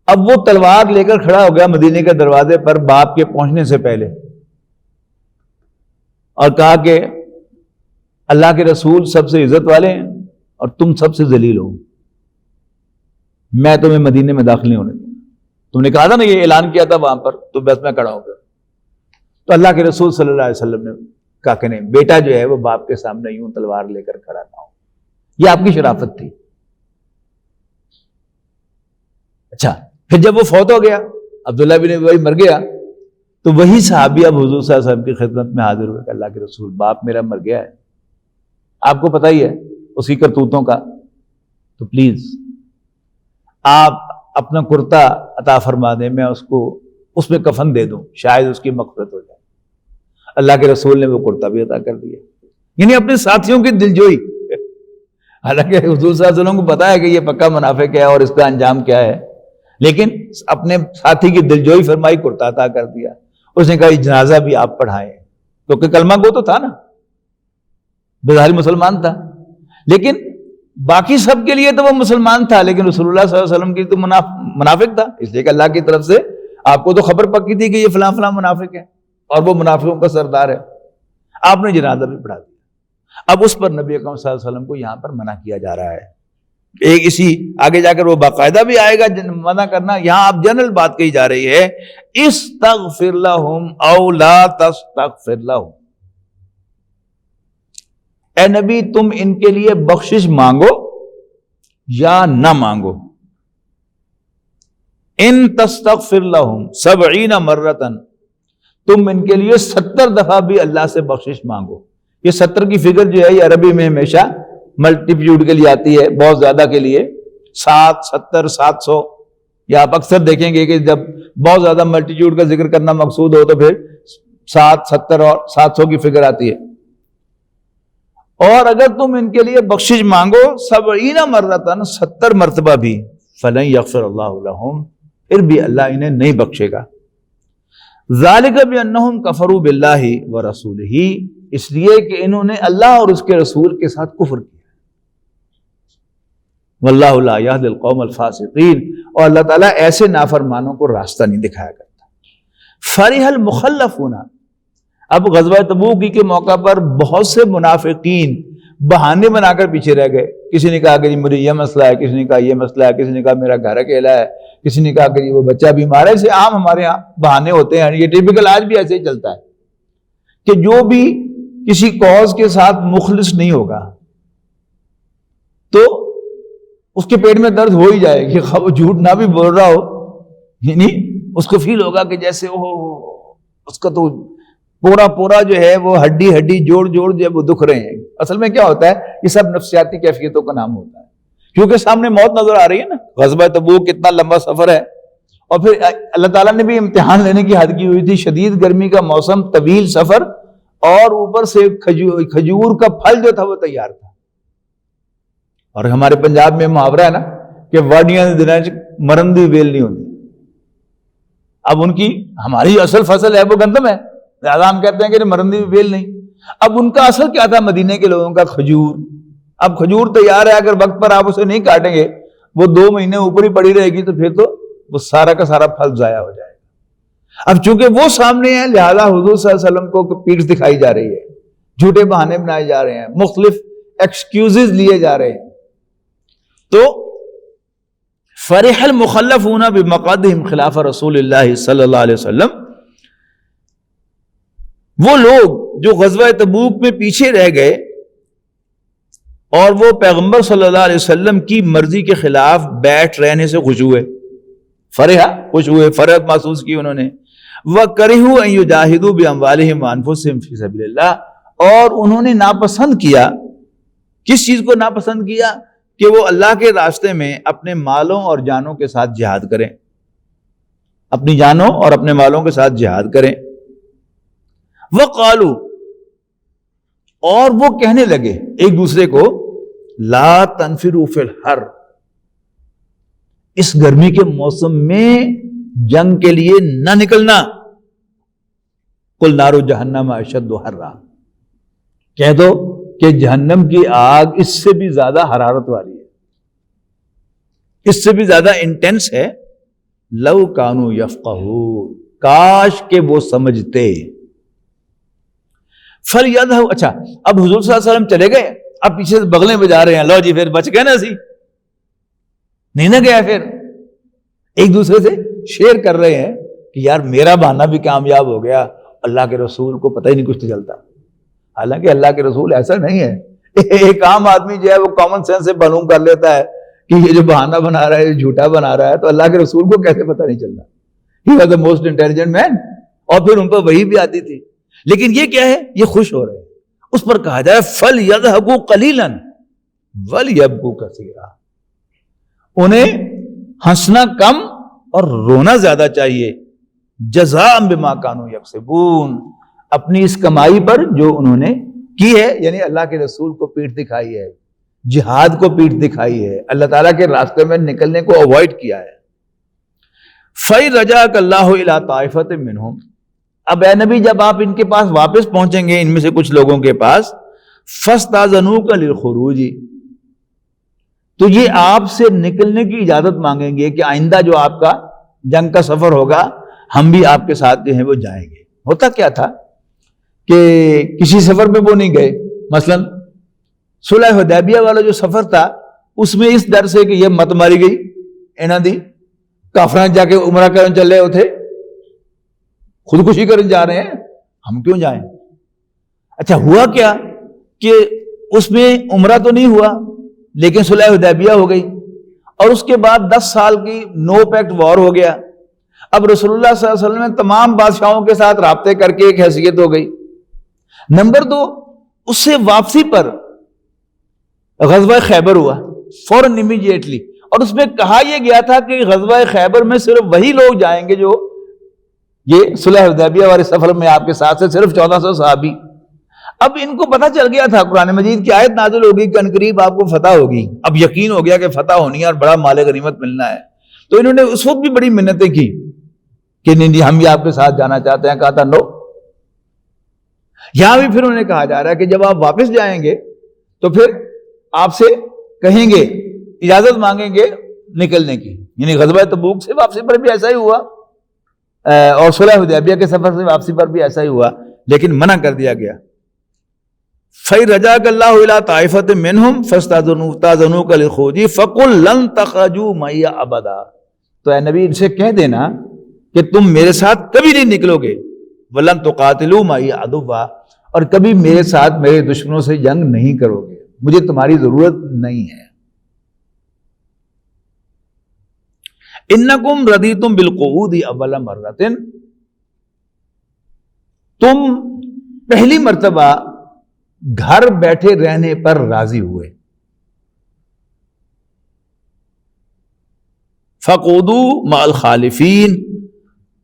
اب وہ تلوار لے کر کھڑا ہو گیا مدینے کے دروازے پر باپ کے پہنچنے سے پہلے، اور کہا کہ اللہ کے رسول سب سے عزت والے ہیں اور تم سب سے ذلیل ہو، میں تمہیں مدینے میں داخل نہیں ہونے دوں۔ تم نے کہا تھا نا، یہ اعلان کیا تھا وہاں پر، تو بس میں کھڑا ہوں گا۔ تو اللہ کے رسول صلی اللہ علیہ وسلم نے کہا کہ نہیں، بیٹا جو ہے وہ باپ کے سامنے یوں تلوار لے کر کھڑا نہ ہو، یہ آپ کی شرافت تھی۔ اچھا، پھر جب وہ فوت ہو گیا، عبداللہ بن ابی مر گیا، تو وہی صحابی اب حضور صلی اللہ علیہ وسلم کی خدمت میں حاضر ہوئے کہ اللہ کے رسول باپ میرا مر گیا ہے، آپ کو پتہ ہی ہے اس کی کرتوتوں کا، تو پلیز آپ اپنا کرتا عطا فرما دیں، میں اس میں کفن دے دوں، شاید اس کی مغفرت ہو جائے۔ اللہ کے رسول نے وہ کرتا بھی عطا کر دیا، یعنی اپنے ساتھیوں کی دلجوئی۔ حالانکہ حضور صلی اللہ علیہ وسلم کو پتا ہے کہ یہ پکا منافق ہے اور اس کا انجام کیا ہے، لیکن اپنے ساتھی کی دلجوئی فرمائی، کرتا عطا کر دیا۔ اس نے کہا یہ جنازہ بھی آپ پڑھائیں، کیونکہ کلمہ گو تو تھا نا، بظاہر مسلمان تھا، لیکن باقی سب کے لیے تو وہ مسلمان تھا، لیکن رسول اللہ صلی اللہ علیہ وسلم کی تو منافق تھا، اس لیے کہ اللہ کی طرف سے آپ کو تو خبر پکی تھی کہ یہ فلاں فلاں منافق ہے اور وہ منافقوں کا سردار ہے، آپ نے جنازہ بھی پڑھا دیا۔ اب اس پر نبی اکرم صلی اللہ علیہ وسلم کو یہاں پر منع کیا جا رہا ہے، ایک اسی آگے جا کر وہ باقاعدہ بھی آئے گا منع کرنا، یہاں اب جنرل بات کہی جا رہی ہے، استغفر لہم او لا تستغفر لہم، اے نبی تم ان کے لیے بخشش مانگو یا نہ مانگو، ان تستغفر لہم 70 مرتن، تم ان کے لیے 70 دفعہ بھی اللہ سے بخشش مانگو۔ یہ 70 کی فگر جو ہے یہ عربی میں ہمیشہ ملٹیپیوڈ کے لیے آتی ہے، بہت زیادہ کے لیے 7 70 700، یا آپ اکثر دیکھیں گے کہ جب بہت زیادہ ملٹیپیوڈ کا ذکر کرنا مقصود ہو تو پھر 7 70 اور 700 کی فگر آتی ہے۔ اور اگر تم ان کے لیے بخشش مانگو 70 مرتن 70 مرتبہ بھی، فلن یغفر اللہ لہم، پھر بھی اللہ انہیں نہیں بخشے گا۔ ذالک بانہم کفروا باللہ ورسولہ، اس لیے کہ انہوں نے اللہ اور اس کے رسول کے ساتھ کفر کیا، واللہ لا یہدی القوم الفاسقین، اور اللہ تعالیٰ ایسے نافرمانوں کو راستہ نہیں دکھایا کرتا۔ فرح المخلفون، اب غزوہ تبوک کے موقع پر بہت سے منافقین بہانے بنا کر پیچھے رہ گئے، کسی نے کہا کہ مجھے یہ مسئلہ ہے، کسی نے کہا یہ مسئلہ ہے، کسی نے کہا میرا گھر اکیلا ہے، کسی نے کہا کہ وہ بچہ بیمار ہے، اسے عام ہمارے ہاں بہانے ہوتے ہیں، یہ ٹیپیکل آج بھی ایسے ہی چلتا ہے کہ جو بھی کسی کاز کے ساتھ مخلص نہیں ہوگا تو اس کے پیٹ میں درد ہو ہی جائے گی، وہ جھوٹ نہ بھی بول رہا ہو، یعنی اس کو فیل ہوگا کہ جیسے اس کا تو پورا جو ہے وہ ہڈی جوڑ جو ہے وہ دکھ رہے ہیں۔ اصل میں کیا ہوتا ہے، یہ سب نفسیاتی کیفیتوں کا نام ہوتا ہے، کیونکہ سامنے موت نظر آ رہی ہے نا، غزوہ تبوک کتنا لمبا سفر ہے، اور پھر اللہ تعالیٰ نے بھی امتحان لینے کی حد کی ہوئی تھی، شدید گرمی کا موسم، طویل سفر، اور اوپر سے کھجور کا پھل جو تھا وہ تیار تھا۔ اور ہمارے پنجاب میں محاورہ ہے نا کہ واڈیاں مرن دی ویل نہیں ہوتی، اب ان کی ہماری اصل فصل ہے وہ گندم ہے، لہٰذا ہم کہتے ہیں کہ مرن دی ویل نہیں، اب ان کا اصل کیا تھا مدینے کے لوگوں کا؟ کھجور۔ اب کھجور تیار ہے، اگر وقت پر آپ اسے نہیں کاٹیں گے وہ 2 مہینے اوپر ہی پڑی رہے گی تو پھر تو وہ سارا کا سارا پھل ضائع ہو جائے گا۔ اب چونکہ وہ سامنے ہے لہذا حضور صلی اللہ علیہ وسلم کو پیٹھ دکھائی جا رہی ہے، جھوٹے بہانے بنائے جا رہے ہیں، مختلف ایکسکیوزز لیے جا رہے ہیں۔ تو فرح المخلفون بمقعدہم خلاف رسول اللہ صلی اللہ علیہ وسلم، وہ لوگ جو غزوہ تبوک میں پیچھے رہ گئے اور وہ پیغمبر صلی اللہ علیہ وسلم کی مرضی کے خلاف بیٹھ رہنے سے خوش ہوئے، خوش ہوئے، فرحت محسوس کی انہوں نے، وَكَرِهُوا أَن يُجَاهِدُوا بِأَمْوَالِهِمْ وَأَنفُسِهِمْ فِي سَبِيلِ اللَّهِ، اور انہوں نے ناپسند کیا، کس چیز کو ناپسند کیا؟ کہ وہ اللہ کے راستے میں اپنے مالوں اور جانوں کے ساتھ جہاد کریں، اپنی جانوں اور اپنے مالوں کے ساتھ جہاد کریں۔ وَقَالُوا، اور وہ کہنے لگے ایک دوسرے کو، لَا تَنْفِرُوا فِي الْحَرِّ، اس گرمی کے موسم میں جنگ کے لیے نہ نکلنا، قُلْ نَارُ جَهَنَّمَ أَشَدُّ حَرًّا، کہہ دو کہ جہنم کی آگ اس سے بھی زیادہ حرارت والی ہے، اس سے بھی زیادہ انٹینس ہے۔ لَوْ كَانُوا يَفْقَهُونَ، کاش کہ وہ سمجھتے۔ فَلْيَذْهَبْ، اچھا اب حضور صلی اللہ علیہ وسلم چلے گئے، اب پیچھے سے بغلیں بجا رہے ہیں، لو جی پھر بچ گئے نا، سی نہیں نہ گیا، پھر ایک دوسرے سے شیئر کر رہے ہیں کہ یار میرا بہانہ بھی کامیاب ہو گیا، اللہ کے رسول کو پتہ ہی نہیں کچھ تو چلتا۔ حالانکہ اللہ کے رسول ایسا نہیں ہے، ایک عام آدمی جو ہے وہ کامن سینس سے معلوم کر لیتا ہے کہ یہ جو بہانہ بنا رہا ہے، یہ جھوٹا بنا رہا ہے، تو اللہ کے رسول کو کیسے پتہ نہیں چلتا؟ He was the most intelligent man، اور پھر ان پر وحی بھی آتی تھی. لیکن یہ کیا ہے؟ یہ خوش ہو رہے ہیں. اس پر کہا جائے فَلْيَضْحَكُوا قَلِيلًا وَلْيَبْكُوا كَثِيرًا. انہیں ہنسنا کم اور رونا زیادہ چاہیے. جزاء بما كانوا يكسبون، اپنی اس کمائی پر جو انہوں نے کی ہے، یعنی اللہ کے رسول کو پیٹھ دکھائی ہے، جہاد کو پیٹھ دکھائی ہے، اللہ تعالیٰ کے راستے میں نکلنے کو اوائڈ کیا ہے. فَإِن رَجَعَكَ اللَّهُ إِلَىٰ طَائِفَةٍ مِّنْهُمْ، اب اے نبی جب آپ ان کے پاس واپس پہنچیں گے، ان میں سے کچھ لوگوں کے پاس، فَاسْتَأْذَنُوكَ لِلْخُرُوجِ، تو یہ آپ سے نکلنے کی اجازت مانگیں گے کہ آئندہ جو آپ کا جنگ کا سفر ہوگا ہم بھی آپ کے ساتھ جو ہیں وہ جائیں گے. ہوتا کیا تھا کہ کسی سفر میں وہ نہیں گئے، مثلا صلح حدیبیہ والا جو سفر تھا اس میں اس ڈر سے کہ یہ مت ماری گئی انہاں دی کافران جا کے عمرہ کرن چل رہے ہوتے، خودکشی کرن جا رہے ہیں، ہم کیوں جائیں. اچھا ہوا کیا کہ اس میں عمرہ تو نہیں ہوا لیکن صلح حدیبیہ ہو گئی، اور اس کے بعد 10 سال کی نو پیکٹ وار ہو گیا. اب رسول اللہ صلی اللہ علیہ وسلم نے تمام بادشاہوں کے ساتھ رابطے کر کے ایک حیثیت ہو گئی. نمبر 2، اس سے واپسی پر غزوہ خیبر ہوا فوراً امیڈیٹلی، اور اس میں کہا یہ گیا تھا کہ غزوہ خیبر میں صرف وہی لوگ جائیں گے جو یہ صلح حدیبیہ والے سفر میں آپ کے ساتھ سے، صرف 1400 صحابی. اب ان کو پتہ چل گیا تھا، قرآن مجید کی آیت نازل ہوگی کہ عنقریب آپ کو فتح ہوگی. اب یقین ہو گیا کہ فتح ہونی ہے اور بڑا مال غنیمت ملنا ہے. تو انہوں نے اس وقت بھی بڑی منتیں کی کہ نہیں ہم بھی آپ کے ساتھ جانا چاہتے ہیں. کہا تھا نو. یہاں بھی پھر انہوں نے کہا جا رہا ہے کہ جب آپ واپس جائیں گے تو پھر آپ سے کہیں گے، اجازت مانگیں گے نکلنے کی. یعنی غزوہ تبوک سے واپسی پر بھی ایسا ہی ہوا، اور صلح حدیبیہ کے سفر سے واپسی پر بھی ایسا ہی ہوا، لیکن منع کر دیا گیا. فَإِن رَجَعَكَ اللَّهُ إِلَىٰ طَائِفَةٍ مِّنْهُمْ فَاسْتَأْذَنُوكَ لِلْخُرُوجِ فَقُل لَّن تَخْرُجُوا مَعِيَ أَبَدًا، تو اے نبی ان سے کہہ دینا کہ تم میرے ساتھ کبھی نہیں نکلو گے. وَلَن تُقَاتِلُوا مَعِيَ عَدُوًّا، اور کبھی میرے ساتھ میرے دشمنوں سے جنگ نہیں کرو گے، مجھے تمہاری ضرورت نہیں ہے. اِنَّكُمْ رَضِيتُمْ بِالْقُعُودِ أَوَّلَ مَرَّةٍ، تم پہلی مرتبہ گھر بیٹھے رہنے پر راضی ہوئے. فَقُعُودُوا مَعَ الْخَالِفِينَ،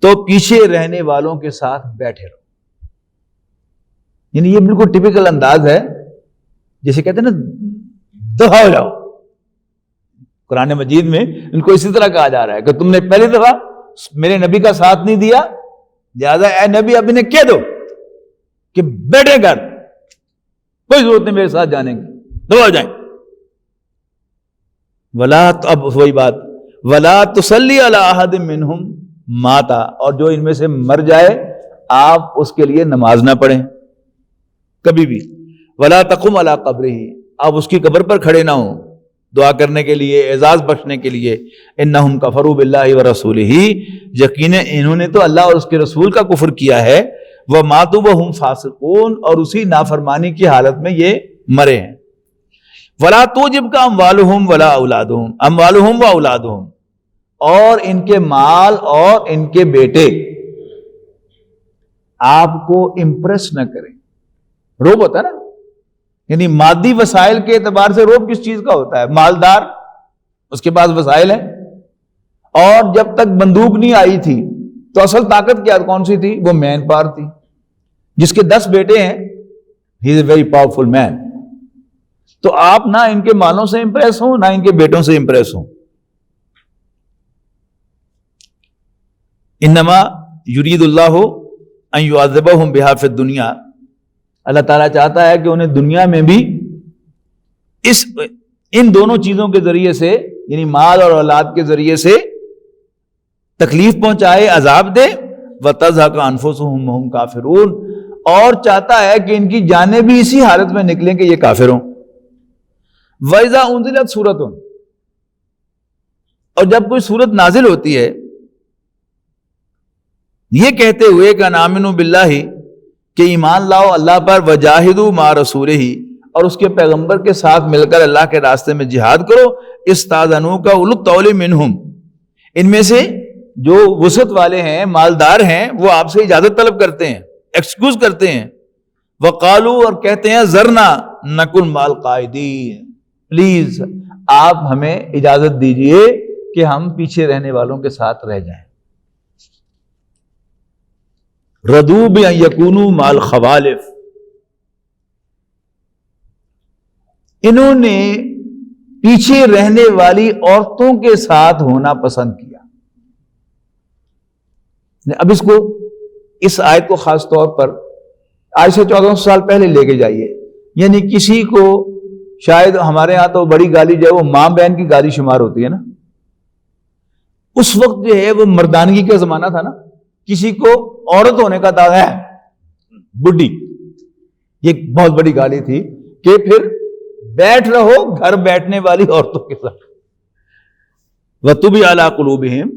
تو پیچھے رہنے والوں کے ساتھ بیٹھے رہو. یعنی یہ بالکل ٹپیکل انداز ہے، جیسے کہتے ہیں نا دفع ہو جاؤ. قرآن مجید میں ان کو اسی طرح کہا جا رہا ہے کہ تم نے پہلی دفعہ میرے نبی کا ساتھ نہیں دیا، لہذا اے نبی اب انہیں کہہ دو کہ بیٹھے گھر، کوئی ضرورت نہیں میرے ساتھ جانے کی، دفع ہو جائیں. ولا، اب وہی بات، ولا تصلی علی احد منہم ماتا، اور جو ان میں سے مر جائے آپ اس کے لیے نماز نہ پڑھیں کبھی بھی. ولا تقم علی قبرہ، آپ اس کی قبر پر کھڑے نہ ہوں دعا کرنے کے لیے، اعزاز بخشنے کے لیے. انہم کفروا باللہ ورسولہ، یقیناً انہوں نے تو اللہ اور اس کے رسول کا کفر کیا ہے. وماتوا وہم فاسقون، اور اسی نافرمانی کی حالت میں یہ مرے ہیں. ولا توجبک اموالہم ولا اولادہم، اموالہم و اولادہم، اور ان کے مال اور ان کے بیٹے آپ کو امپریس نہ کریں. روب ہوتا ہے نا، یعنی مادی وسائل کے اعتبار سے روب کس چیز کا ہوتا ہے؟ مالدار، اس کے پاس وسائل ہیں، اور جب تک بندوق نہیں آئی تھی تو اصل طاقت کیا کون سی تھی؟ وہ مین پاور تھی. جس کے 10 بیٹے ہیں، ہی از اے ویری پاورفل مین. تو آپ نہ ان کے مالوں سے امپریس ہوں، نہ ان کے بیٹوں سے امپریس ہوں. انما یرید اللہ ان یعذبہم بہا فی الدنیا، اللہ تعالیٰ چاہتا ہے کہ انہیں دنیا میں بھی ان دونوں چیزوں کے ذریعے سے، یعنی مال اور اولاد کے ذریعے سے تکلیف پہنچائے، عذاب دے. وَتَزْهَقَ أَنفُسُهُمْ وَهُمْ كَافِرُونَ، اور چاہتا ہے کہ ان کی جانیں بھی اسی حالت میں نکلیں کہ یہ کافر ہوں. وَإِذَا أُنزِلَتْ سُورَةٌ، اور جب کوئی سورت نازل ہوتی ہے یہ کہتے ہوئے کہ آمنوا باللہ، کہ ایمان لاؤ اللہ پر، وجاہدوا مع رسولہ، اور اس کے پیغمبر کے ساتھ مل کر اللہ کے راستے میں جہاد کرو. استاذنوک اولو الطول منہم، ان میں سے جو وسعت والے ہیں، مالدار ہیں، وہ آپ سے اجازت طلب کرتے ہیں، ایکسکیوز کرتے ہیں. وقالو، اور کہتے ہیں ذرنا نکن مال قائدین، پلیز آپ ہمیں اجازت دیجئے کہ ہم پیچھے رہنے والوں کے ساتھ رہ جائیں. ردو بأن یکونوا مع الخوالف، انہوں نے پیچھے رہنے والی عورتوں کے ساتھ ہونا پسند کیا. اب اس کو، اس آیت کو خاص طور پر آج سے 1400 سال پہلے لے کے جائیے. یعنی کسی کو، شاید ہمارے ہاں تو بڑی گالی جو ہے وہ ماں بہن کی گالی شمار ہوتی ہے نا، اس وقت جو ہے وہ مردانگی کا زمانہ تھا نا، کسی کو عورت ہونے کا دعویٰ ہے بڈھی، یہ بہت بڑی گالی تھی کہ پھر بیٹھ رہو گھر بیٹھنے والی عورتوں کے ساتھ. وَطُبِعَ عَلَىٰ قُلُوبِهِمْ،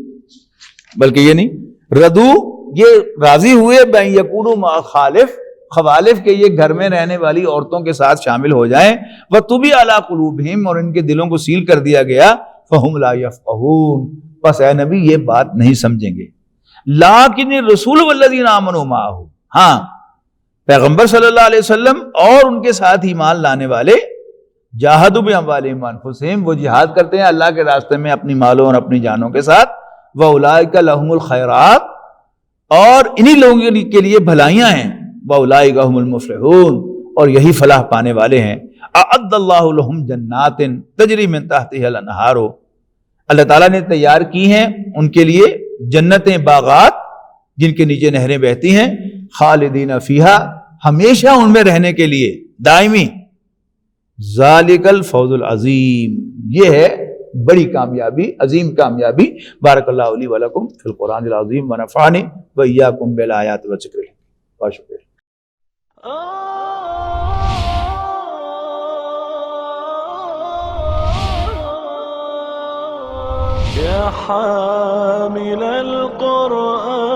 بلکہ یہ نہیں، ردو یہ راضی ہوئے بأن یکونوا مع خوالف کہ یہ گھر میں رہنے والی عورتوں کے ساتھ شامل ہو جائیں. وَطُبِعَ عَلَىٰ قُلُوبِهِمْ، اور ان کے دلوں کو سیل کر دیا گیا. فَهُمْ لَا يَفْقَهُونَ، بس اے نبی یہ بات نہیں سمجھیں گے. لیکن الرسول والذین آمنوا معه، ہاں پیغمبر صلی اللہ علیہ وسلم اور ان کے ساتھ ایمان لانے والے، جاہدوا باموالہم وانفسہم، وہ جہاد کرتے ہیں اللہ کے راستے میں اپنی مالوں اور اپنی جانوں کے ساتھ. وَأُولَٰئِکَ لَهُمُ الْخَيْرَاتُ، اور انہی لوگوں کے لیے بھلائیاں ہیں. وَأُولَٰئِکَ هُمُ الْمُفْلِحُونَ، اور یہی فلاح پانے والے ہیں. أَعَدَّ اللَّهُ لَهُمْ جَنَّاتٍ تَجْرِي مِن تَحْتِهَا الْأَنْهَارُ، اللہ تعالیٰ نے تیار کی ہیں ان کے لیے جنتیں، باغات جن کے نیچے نہریں بہتی ہیں. خالدین فیہا، ہمیشہ ان میں رہنے کے لیے، دائمی. ذالک الفوز العظیم، یہ ہے بڑی کامیابی، عظیم کامیابی. بارک اللہ لی ولکم فی القرآن العظیم ونفعنی وإیاکم بالآیات والذکر الحکیم. بہت شکریہ. يا حامل القرآن